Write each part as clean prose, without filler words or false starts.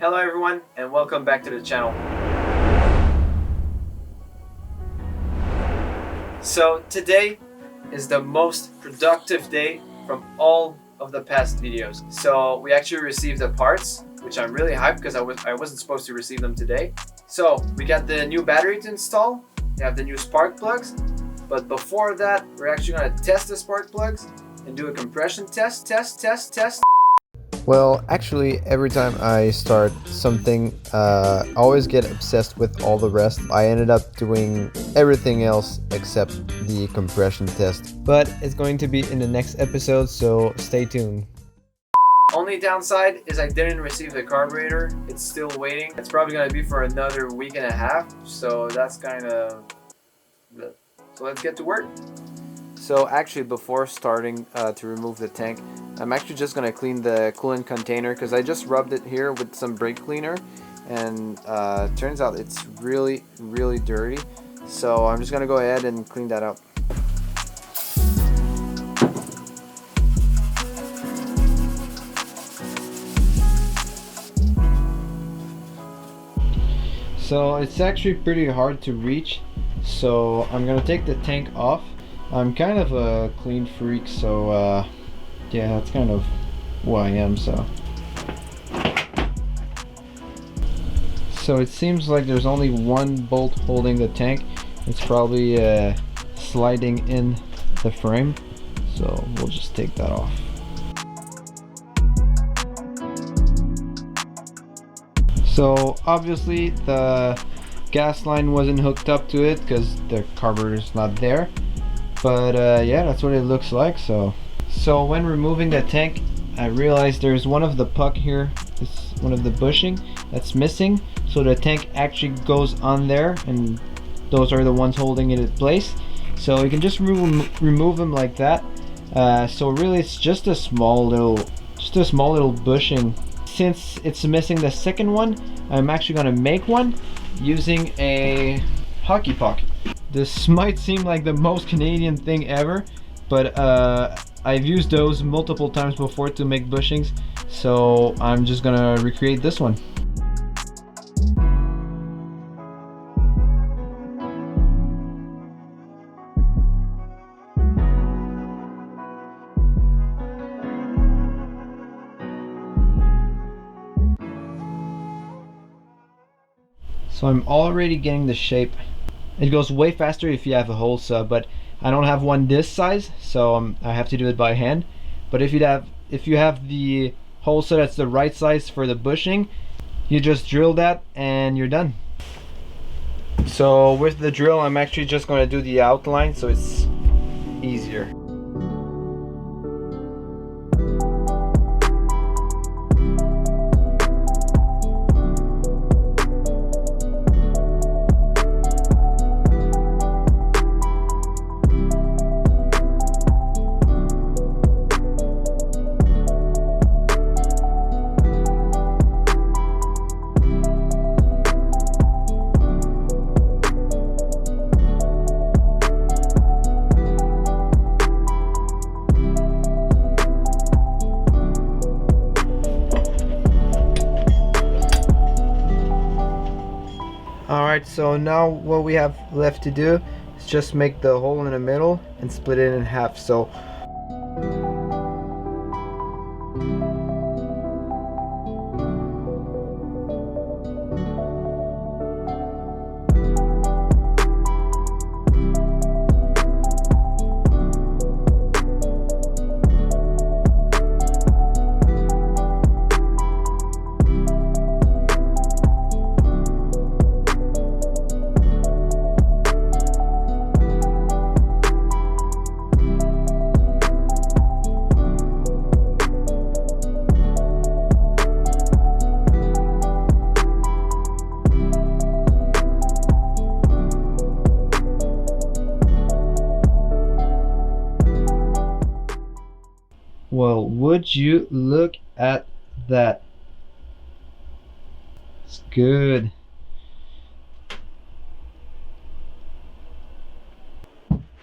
Hello everyone and welcome back to the channel. So today is the most productive day from all of the past videos. So we actually received the parts, which I'm really hyped because I wasn't supposed to receive them today. So we got the new battery to install, we have the new spark plugs, but before that we're actually going to test the spark plugs and do a compression test. Well, actually, every time I start something, I always get obsessed with all the rest. I ended up doing everything else except the compression test. But it's going to be in the next episode, so stay tuned. Only downside is I didn't receive the carburetor. It's still waiting. It's probably going to be for another week and a half, so that's kind of... So let's get to work. So actually, before starting to remove the tank, I'm actually just going to clean the coolant container because I just rubbed it here with some brake cleaner, and turns out it's really dirty. So I'm just going to go ahead and clean that up. So it's actually pretty hard to reach, so I'm gonna take the tank off. I'm kind of a clean freak, so yeah, that's kind of who I am. So it seems like there's only one bolt holding the tank. It's probably sliding in the frame, so we'll just take that off. So obviously the gas line wasn't hooked up to it because the carburetor's not there, but yeah, that's what it looks like. So when removing the tank, I realized there's one of the puck here, this one of the bushing that's missing, so the tank actually goes on there, and those are the ones holding it in place. So you can just remove them like that. So really it's just a small little bushing. Since it's missing the second one, I'm actually gonna make one using a hockey puck. This might seem like the most Canadian thing ever, but I've used those multiple times before to make bushings, so I'm just gonna recreate this one. So I'm already getting the shape. It goes way faster if you have a hole sub, but I don't have one this size, so I have to do it by hand. But if you have the hole sub that's the right size for the bushing, you just drill that and you're done. So with the drill, I'm actually just going to do the outline so it's easier. Alright, so now what we have left to do is just make the hole in the middle and split it in half. So well, would you look at that? It's good.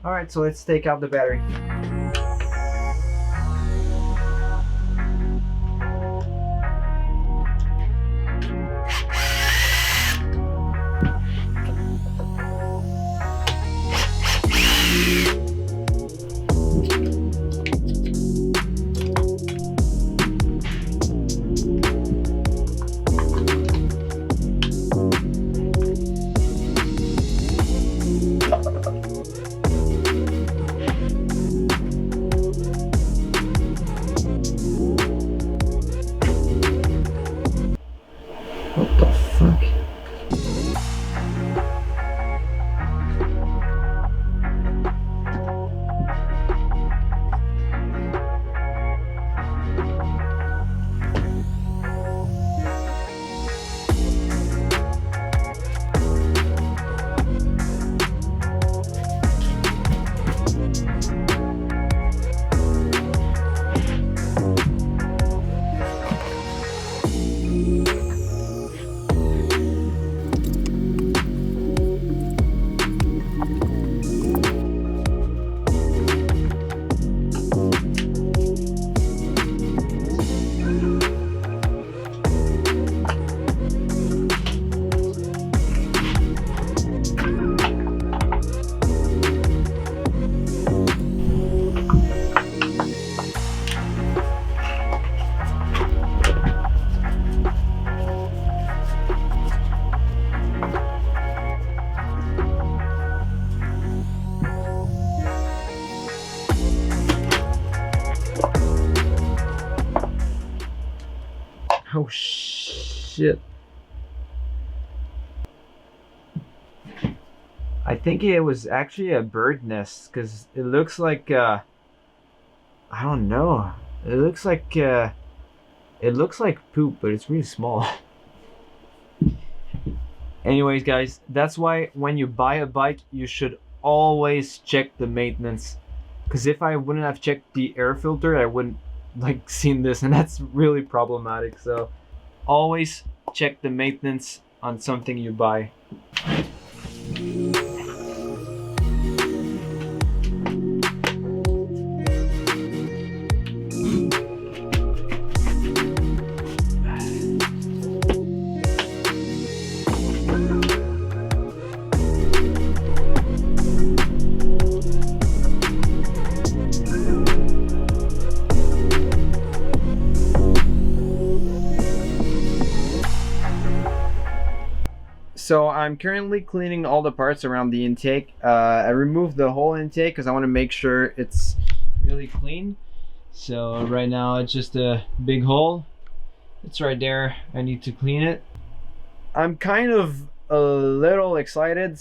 Alright, so let's take out the battery. Oh shit. I think it was actually a bird nest because it looks like I don't know. It looks like poop, but it's really small. Anyways, guys, that's why when you buy a bike, you should always check the maintenance. Because if I wouldn't have checked the air filter, I wouldn't like seen this, and that's really problematic. So always check the maintenance on something you buy. So I'm currently cleaning all the parts around the intake. I removed the whole intake because I want to make sure it's really clean. So right now it's just a big hole. It's right there. I need to clean it. I'm kind of a little excited,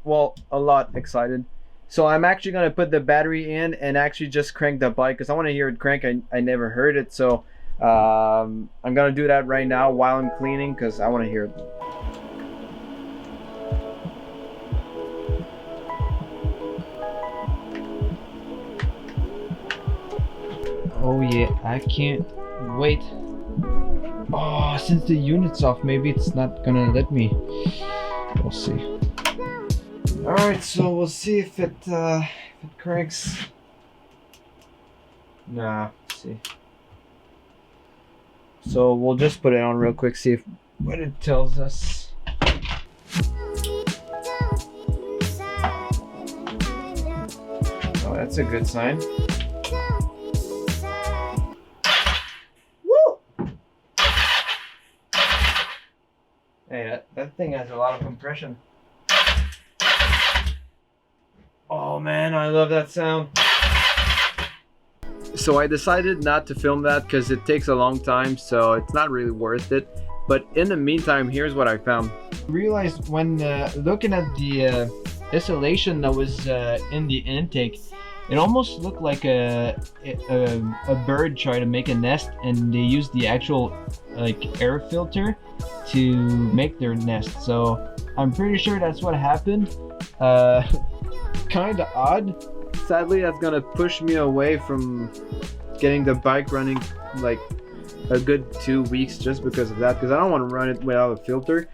well, a lot excited. So I'm actually gonna put the battery in and actually just crank the bike because I want to hear it crank. I never heard it, so I'm gonna do that right now while I'm cleaning because I want to hear it. Oh yeah, I can't wait. Oh, since the unit's off, maybe it's not gonna let me. We'll see. Alright, so we'll see if it cranks. Nah, let's see. So we'll just put it on real quick, see what it tells us. Oh, that's a good sign. Hey, that thing has a lot of compression. Oh man, I love that sound. So I decided not to film that because it takes a long time, so it's not really worth it. But in the meantime, here's what I found. I realized when looking at the insulation that was in the intake, it almost looked like a bird trying to make a nest, and they used the actual like air filter to make their nest. So I'm pretty sure that's what happened. Kind of odd. Sadly, that's gonna push me away from getting the bike running like a good 2 weeks just because of that, because I don't want to run it without a filter.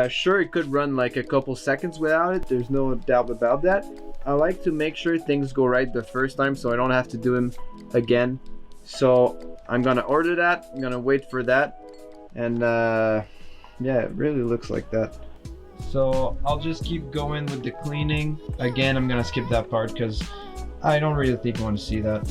Sure, it could run like a couple seconds without it, there's no doubt about that. I like to make sure things go right the first time so I don't have to do them again. So I'm gonna order that, I'm gonna wait for that, and yeah, it really looks like that. So I'll just keep going with the cleaning. Again, I'm gonna skip that part because I don't really think I want to see that.